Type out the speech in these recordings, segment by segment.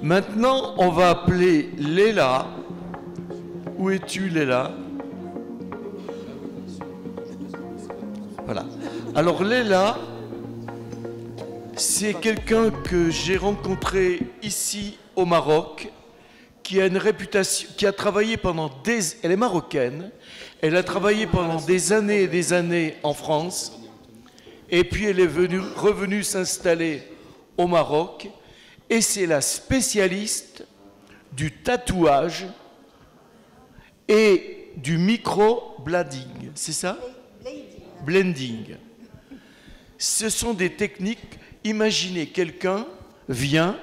Maintenant, on va appeler Léla. Où es-tu, Léla? Voilà. Alors Léla, c'est quelqu'un que j'ai rencontré ici au Maroc, qui a une réputation, qui a travaillé pendant des... Elle est marocaine, elle a travaillé pendant des années et des années en France, et puis elle est revenue s'installer au Maroc, et c'est la spécialiste du tatouage et du micro-blending, c'est ça? Blending. Ce sont des techniques. Imaginez, quelqu'un vient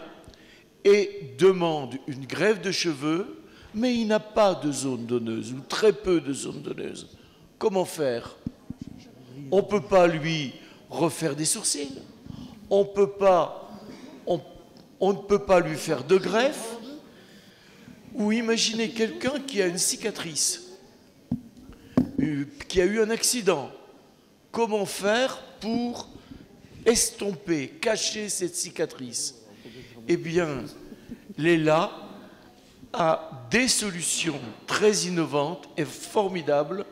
et demande une greffe de cheveux, mais il n'a pas de zone donneuse, ou très peu de zone donneuse. Comment faire? On ne peut pas lui refaire des sourcils, on ne peut pas lui faire de greffe. Ou imaginez quelqu'un qui a une cicatrice, qui a eu un accident. Comment faire pour estomper, cacher cette cicatrice? Eh bien, Léla a des solutions très innovantes et formidables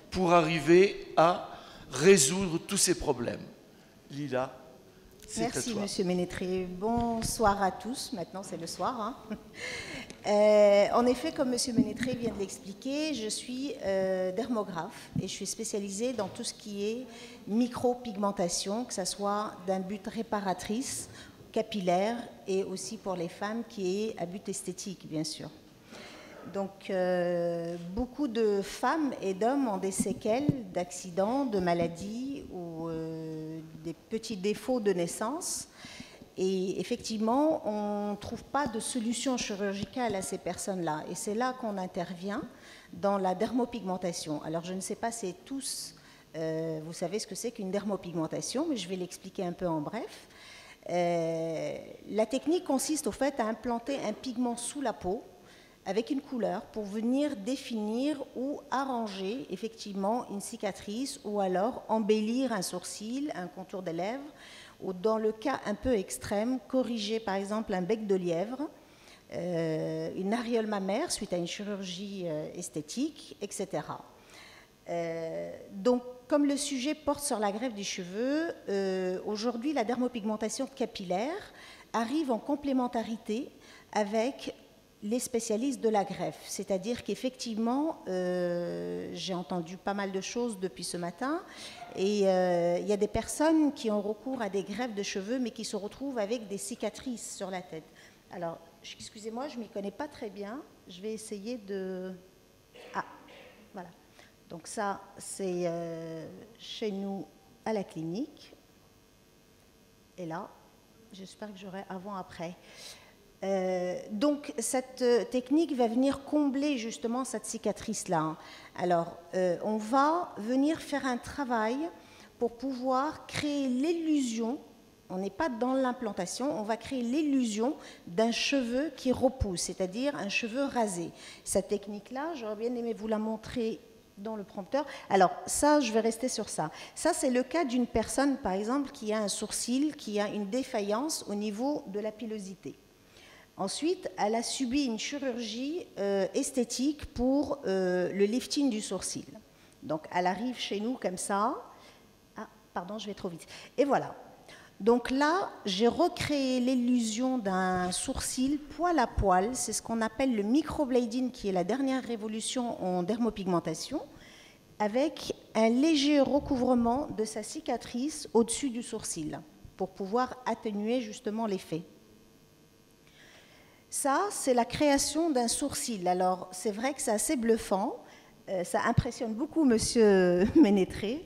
pour arriver à résoudre tous ces problèmes. Lila, c'est à toi. Merci, Monsieur Ménétré. Bonsoir à tous. Maintenant, c'est le soir. Hein. En effet, comme Monsieur Ménétré vient de l'expliquer, je suis dermographe et je suis spécialisée dans tout ce qui est micropigmentation, que ce soit d'un but réparatrice, capillaire et aussi pour les femmes qui est à but esthétique, bien sûr. Donc, beaucoup de femmes et d'hommes ont des séquelles d'accidents, de maladies ou des petits défauts de naissance. Et effectivement, on ne trouve pas de solution chirurgicale à ces personnes-là. Et c'est là qu'on intervient dans la dermopigmentation. Alors, je ne sais pas si tous, vous savez ce que c'est qu'une dermopigmentation, mais je vais l'expliquer un peu en bref. La technique consiste au fait à implanter un pigment sous la peau avec une couleur pour venir définir ou arranger effectivement une cicatrice ou alors embellir un sourcil, un contour des lèvres, ou dans le cas un peu extrême, corriger par exemple un bec de lièvre, une aréole mammaire suite à une chirurgie esthétique, etc. Donc, comme le sujet porte sur la greffe des cheveux, aujourd'hui la dermopigmentation capillaire arrive en complémentarité avec les spécialistes de la greffe. C'est-à-dire qu'effectivement, j'ai entendu pas mal de choses depuis ce matin, et il y a des personnes qui ont recours à des greffes de cheveux, mais qui se retrouvent avec des cicatrices sur la tête. Alors, excusez-moi, je ne m'y connais pas très bien. Je vais essayer de... Ah, voilà. Donc ça, c'est chez nous à la clinique. Et là, j'espère que j'aurai avant-après. Donc cette technique va venir combler justement cette cicatrice-là. Alors, on va venir faire un travail pour pouvoir créer l'illusion, on n'est pas dans l'implantation, on va créer l'illusion d'un cheveu qui repousse, c'est-à-dire un cheveu rasé. Cette technique-là, j'aurais bien aimé vous la montrer dans le prompteur. Alors ça, je vais rester sur ça. Ça, c'est le cas d'une personne, par exemple, qui a un sourcil, qui a une défaillance au niveau de la pilosité. Ensuite, elle a subi une chirurgie esthétique pour le lifting du sourcil. Donc, elle arrive chez nous comme ça. Ah, pardon, je vais trop vite. Et voilà. Donc là, j'ai recréé l'illusion d'un sourcil poil à poil. C'est ce qu'on appelle le microblading, qui est la dernière révolution en dermopigmentation, avec un léger recouvrement de sa cicatrice au-dessus du sourcil, pour pouvoir atténuer justement l'effet. Ça, c'est la création d'un sourcil. Alors, c'est vrai que c'est assez bluffant. Ça impressionne beaucoup Monsieur Ménétré,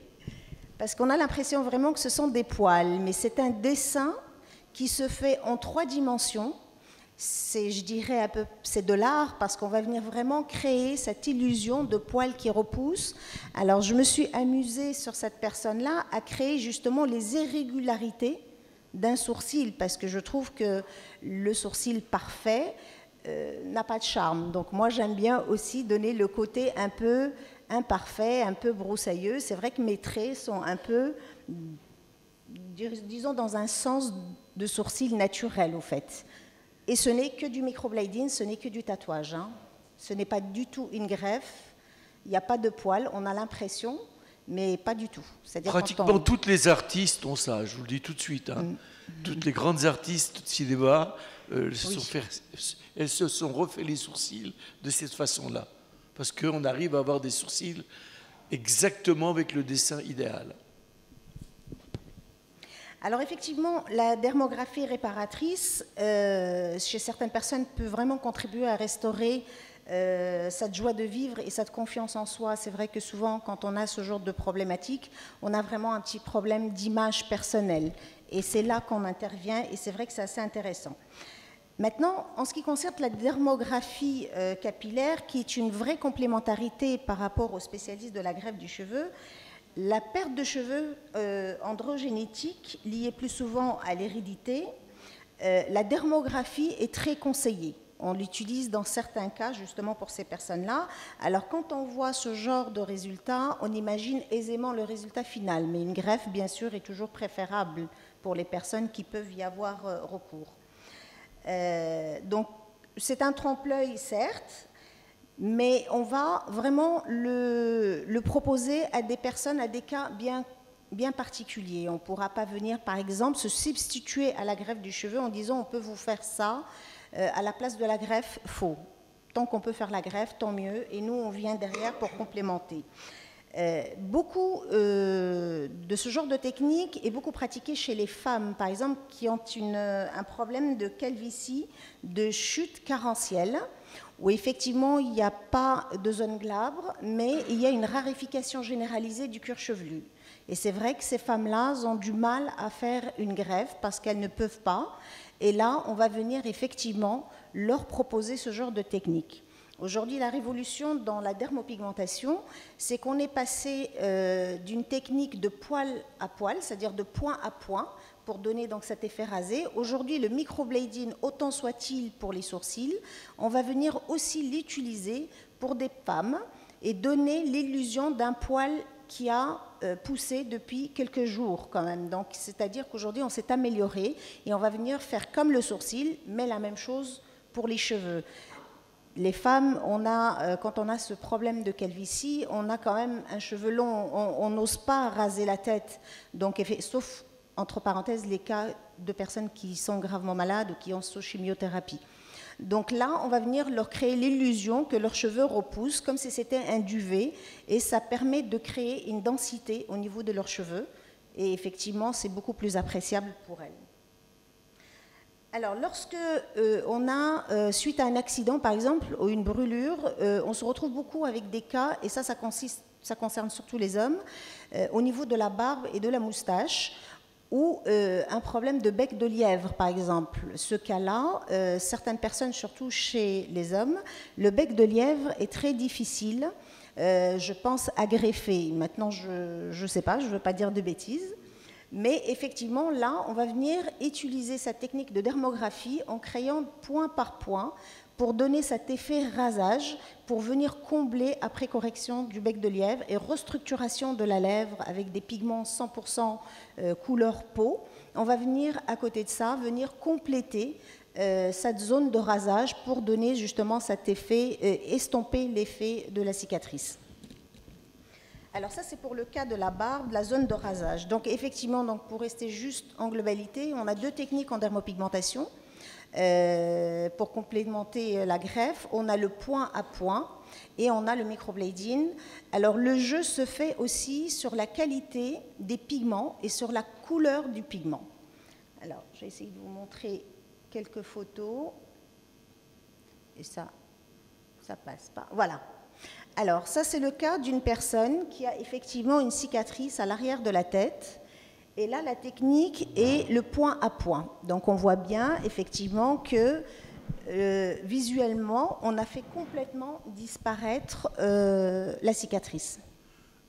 parce qu'on a l'impression vraiment que ce sont des poils. Mais c'est un dessin qui se fait en 3 dimensions. C'est, je dirais, un peu, c'est de l'art, parce qu'on va venir vraiment créer cette illusion de poils qui repoussent. Alors, je me suis amusée sur cette personne-là à créer justement les irrégularités d'un sourcil, parce que je trouve que le sourcil parfait n'a pas de charme. Donc moi, j'aime bien aussi donner le côté un peu imparfait, un peu broussailleux. C'est vrai que mes traits sont un peu, disons, dans un sens de sourcil naturel, au fait. Et ce n'est que du microblading, ce n'est que du tatouage. Hein. Ce n'est pas du tout une greffe, il n'y a pas de poils, on a l'impression, mais pas du tout. Pratiquement toutes les artistes ont ça, je vous le dis tout de suite. Hein. Toutes les grandes artistes de cinéma, elles se sont refait les sourcils de cette façon-là. Parce qu'on arrive à avoir des sourcils exactement avec le dessin idéal. Alors effectivement, la dermographie réparatrice, chez certaines personnes, peut vraiment contribuer à restaurer cette joie de vivre et cette confiance en soi. C'est vrai que souvent, quand on a ce genre de problématique, on a vraiment un petit problème d'image personnelle. Et c'est là qu'on intervient, et c'est vrai que c'est assez intéressant. Maintenant, en ce qui concerne la dermographie capillaire, qui est une vraie complémentarité par rapport aux spécialistes de la greffe du cheveu, la perte de cheveux androgénétique, liée plus souvent à l'hérédité, la dermographie est très conseillée. On l'utilise dans certains cas justement pour ces personnes-là. Alors quand on voit ce genre de résultat, on imagine aisément le résultat final, mais une greffe, bien sûr, est toujours préférable pour les personnes qui peuvent y avoir recours. Donc c'est un trompe-l'œil, certes, mais on va vraiment le proposer à des personnes, à des cas bien particuliers. On ne pourra pas venir, par exemple, se substituer à la greffe du cheveu en disant on peut vous faire ça à la place de la greffe, faux. Tant qu'on peut faire la greffe, tant mieux, et nous on vient derrière pour complémenter. Beaucoup de ce genre de technique est beaucoup pratiqué chez les femmes, par exemple, qui ont un problème de calvitie, de chute carentielle, où effectivement il n'y a pas de zone glabre, mais il y a une raréfication généralisée du cuir chevelu. Et c'est vrai que ces femmes-là ont du mal à faire une greffe parce qu'elles ne peuvent pas. Et là, on va venir effectivement leur proposer ce genre de technique. Aujourd'hui, la révolution dans la dermopigmentation, c'est qu'on est passé d'une technique de poil à poil, c'est-à-dire de point à point, pour donner donc cet effet rasé. Aujourd'hui, le microblading, autant soit-il pour les sourcils, on va venir aussi l'utiliser pour des femmes et donner l'illusion d'un poil qui a poussé depuis quelques jours quand même. Donc, c'est-à-dire qu'aujourd'hui, on s'est amélioré et on va venir faire comme le sourcil, mais la même chose pour les cheveux. Les femmes, quand on a ce problème de calvitie, on a quand même un cheveu long, on n'ose pas raser la tête, donc, sauf, entre parenthèses, les cas de personnes qui sont gravement malades ou qui ont sous chimiothérapie. Donc là, on va venir leur créer l'illusion que leurs cheveux repoussent comme si c'était un duvet, et ça permet de créer une densité au niveau de leurs cheveux, et effectivement, c'est beaucoup plus appréciable pour elles. Alors, lorsque on a, suite à un accident, par exemple, ou une brûlure, on se retrouve beaucoup avec des cas, et ça concerne surtout les hommes, au niveau de la barbe et de la moustache, ou un problème de bec de lièvre, par exemple. Ce cas-là, certaines personnes, surtout chez les hommes, le bec de lièvre est très difficile, je pense, à greffer. Maintenant, je ne sais pas, je ne veux pas dire de bêtises. Mais effectivement, là, on va venir utiliser cette technique de dermographie en créant point par point pour donner cet effet rasage, pour venir combler après correction du bec de lièvre et restructuration de la lèvre avec des pigments 100% couleur peau. On va venir, à côté de ça, venir compléter cette zone de rasage pour donner justement cet effet, estomper l'effet de la cicatrice. Alors ça, c'est pour le cas de la barbe, la zone de rasage. Donc effectivement, pour rester juste en globalité, on a deux techniques en dermopigmentation. Pour complémenter la greffe, on a le point à point et on a le microblading. Alors le jeu se fait aussi sur la qualité des pigments et sur la couleur du pigment. Alors, je vais essayer de vous montrer quelques photos. Et ça passe pas. Voilà. Alors, ça, c'est le cas d'une personne qui a effectivement une cicatrice à l'arrière de la tête. Et là, la technique est le point à point. Donc, on voit bien, effectivement, que visuellement, on a fait complètement disparaître la cicatrice.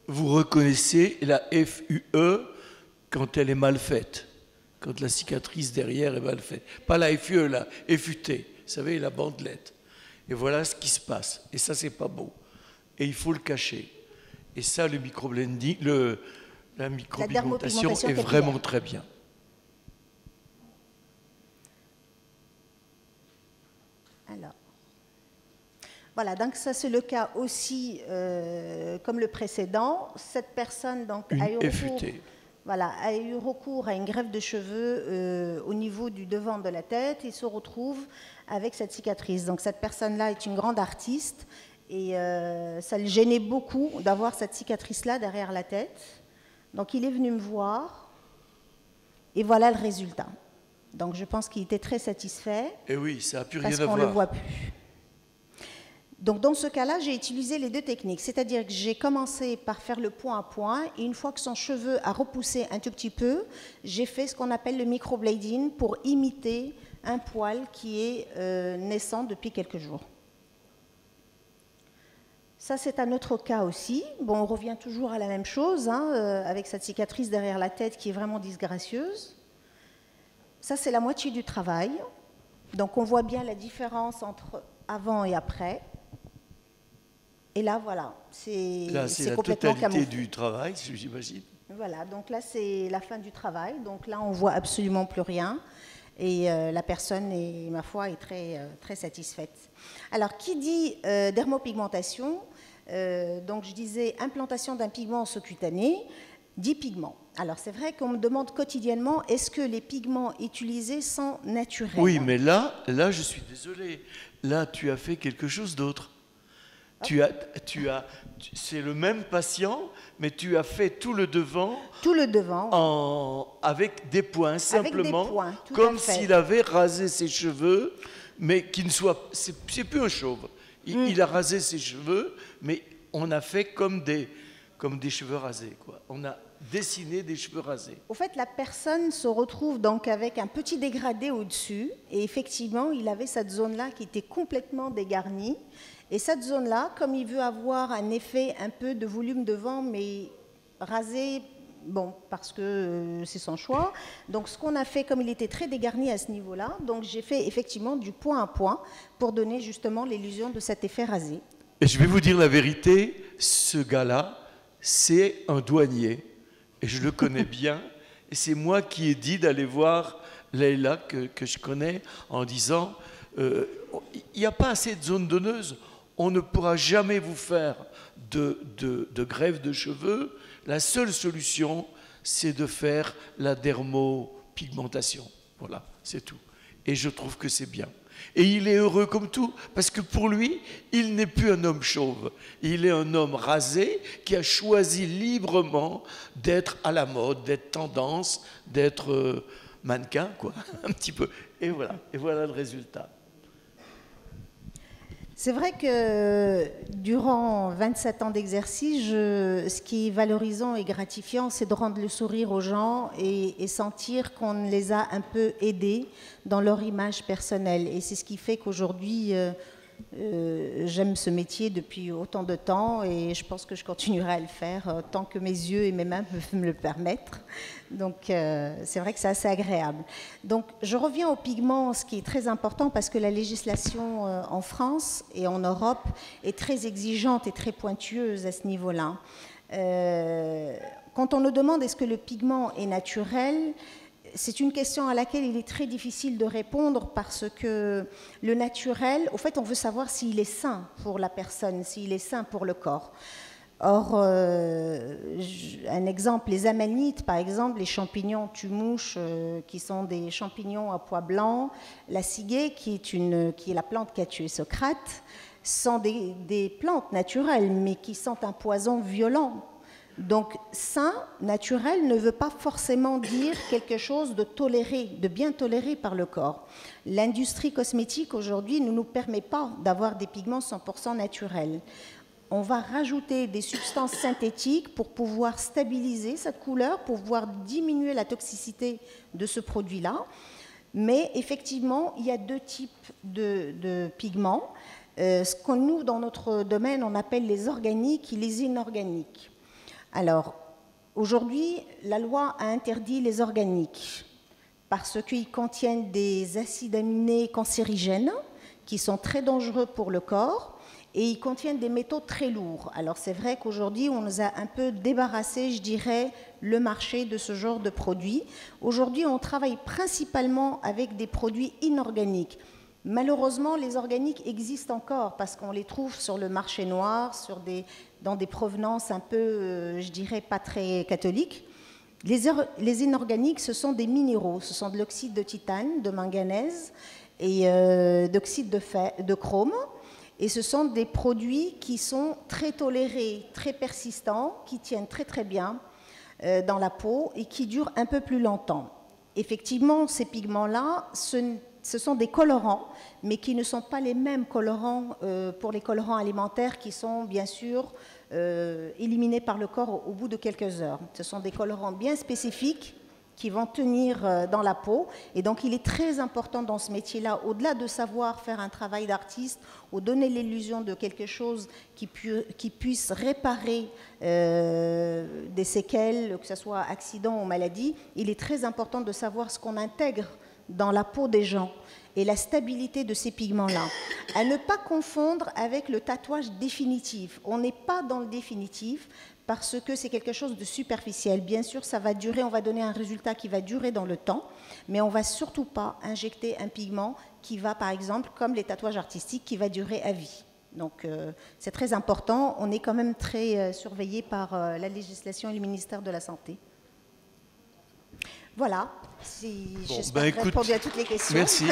Vous reconnaissez la FUE quand elle est mal faite, quand la cicatrice derrière est mal faite. Pas la FUE, la FUT, vous savez, la bandelette. Et voilà ce qui se passe. Et ça, c'est pas beau. Et il faut le cacher. Et ça, le microblending, la micropigmentation est vraiment très bien. Alors, voilà, donc ça c'est le cas aussi comme le précédent. Cette personne donc, a eu recours à une greffe de cheveux au niveau du devant de la tête et se retrouve avec cette cicatrice. Donc cette personne-là est une grande artiste et ça le gênait beaucoup d'avoir cette cicatrice-là derrière la tête. Donc il est venu me voir et voilà le résultat. Donc je pense qu'il était très satisfait. Et oui, ça n'a plus rien à voir. Parce qu'on ne le voit plus. Donc dans ce cas-là, j'ai utilisé les deux techniques. C'est-à-dire que j'ai commencé par faire le point à point et une fois que son cheveu a repoussé un tout petit peu, j'ai fait ce qu'on appelle le microblading pour imiter un poil qui est naissant depuis quelques jours. Ça, c'est un autre cas aussi. Bon, on revient toujours à la même chose, hein, avec cette cicatrice derrière la tête qui est vraiment disgracieuse. Ça, c'est la moitié du travail. Donc, on voit bien la différence entre avant et après. Et là, voilà, c'est complètement la totalité du travail, j'imagine. Voilà, donc là, c'est la fin du travail. Donc là, on voit absolument plus rien. Et la personne, ma foi, est très satisfaite. Alors, qui dit dermopigmentation, donc je disais implantation d'un pigment sous-cutané, dit pigment. Alors, c'est vrai qu'on me demande quotidiennement, est-ce que les pigments utilisés sont naturels? Oui, mais là, je suis désolé. Là, tu as fait quelque chose d'autre. C'est le même patient, mais tu as fait tout le devant. Tout le devant. Avec des points, simplement. Avec des points, comme s'il avait rasé ses cheveux, mais qui ne soit. C'est plus un chauve. Il a rasé ses cheveux, mais on a fait comme des cheveux rasés, quoi. On a dessiné des cheveux rasés. Au fait, la personne se retrouve donc avec un petit dégradé au-dessus, et effectivement, il avait cette zone-là qui était complètement dégarnie. Et cette zone-là, comme il veut avoir un effet un peu de volume devant, mais rasé, bon, parce que c'est son choix. Donc, ce qu'on a fait, comme il était très dégarni à ce niveau-là, donc j'ai fait effectivement du point à point pour donner justement l'illusion de cet effet rasé. Et je vais vous dire la vérité, ce gars-là, c'est un douanier. Et je le connais bien. Et c'est moi qui ai dit d'aller voir Leïla, que je connais, en disant, il n'y a pas assez de zones donneuses. On ne pourra jamais vous faire de greffe de cheveux. La seule solution, c'est de faire la dermopigmentation. Voilà, c'est tout. Et je trouve que c'est bien. Et il est heureux comme tout, parce que pour lui, il n'est plus un homme chauve. Il est un homme rasé qui a choisi librement d'être à la mode, d'être tendance, d'être mannequin, quoi, un petit peu. Et voilà le résultat. C'est vrai que durant 27 ans d'exercice, ce qui est valorisant et gratifiant, c'est de rendre le sourire aux gens et sentir qu'on les a un peu aidés dans leur image personnelle. Et c'est ce qui fait qu'aujourd'hui, j'aime ce métier depuis autant de temps et je pense que je continuerai à le faire tant que mes yeux et mes mains peuvent me le permettre. Donc c'est vrai que c'est assez agréable. Donc je reviens au pigment, ce qui est très important parce que la législation en France et en Europe est très exigeante et très pointueuse à ce niveau-là. Quand on nous demande est-ce que le pigment est naturel, c'est une question à laquelle il est très difficile de répondre parce que le naturel, au fait, on veut savoir s'il est sain pour la personne, s'il est sain pour le corps. Or, un exemple, les amanites, par exemple, les champignons tumouches, qui sont des champignons à pois blancs, la ciguée, qui est la plante qui a tué Socrate, sont des plantes naturelles, mais qui sont un poison violent. Donc, sain, naturel, ne veut pas forcément dire quelque chose de toléré, de bien toléré par le corps. L'industrie cosmétique, aujourd'hui, ne nous permet pas d'avoir des pigments 100% naturels. On va rajouter des substances synthétiques pour pouvoir stabiliser cette couleur, pour pouvoir diminuer la toxicité de ce produit-là. Mais effectivement, il y a deux types de pigments. Ce que nous, dans notre domaine, on appelle les organiques et les inorganiques. Alors, aujourd'hui, la loi a interdit les organiques parce qu'ils contiennent des acides aminés cancérigènes qui sont très dangereux pour le corps et ils contiennent des métaux très lourds. Alors, c'est vrai qu'aujourd'hui, on nous a un peu débarrassé, je dirais, le marché de ce genre de produits. Aujourd'hui, on travaille principalement avec des produits inorganiques. Malheureusement, les organiques existent encore parce qu'on les trouve sur le marché noir, dans des provenances un peu, je dirais, pas très catholiques. Les inorganiques, ce sont des minéraux, ce sont de l'oxyde de titane, de manganèse et d'oxyde de chrome. Et ce sont des produits qui sont très tolérés, très persistants, qui tiennent très très bien dans la peau et qui durent un peu plus longtemps. Effectivement, ces pigments-là, ce sont des colorants, mais qui ne sont pas les mêmes colorants pour les colorants alimentaires qui sont bien sûr éliminés par le corps au bout de quelques heures. Ce sont des colorants bien spécifiques qui vont tenir dans la peau. Et donc, il est très important dans ce métier-là, au-delà de savoir faire un travail d'artiste ou donner l'illusion de quelque chose qui puisse réparer des séquelles, que ce soit accident ou maladie, il est très important de savoir ce qu'on intègre dans la peau des gens et la stabilité de ces pigments-là. À ne pas confondre avec le tatouage définitif. On n'est pas dans le définitif parce que c'est quelque chose de superficiel. Bien sûr, ça va durer, on va donner un résultat qui va durer dans le temps, mais on ne va surtout pas injecter un pigment qui va, par exemple, comme les tatouages artistiques, qui va durer à vie. Donc, c'est très important. On est quand même très surveillé par la législation et le ministère de la Santé. Voilà, j'espère avoir répondu à toutes les questions. Merci.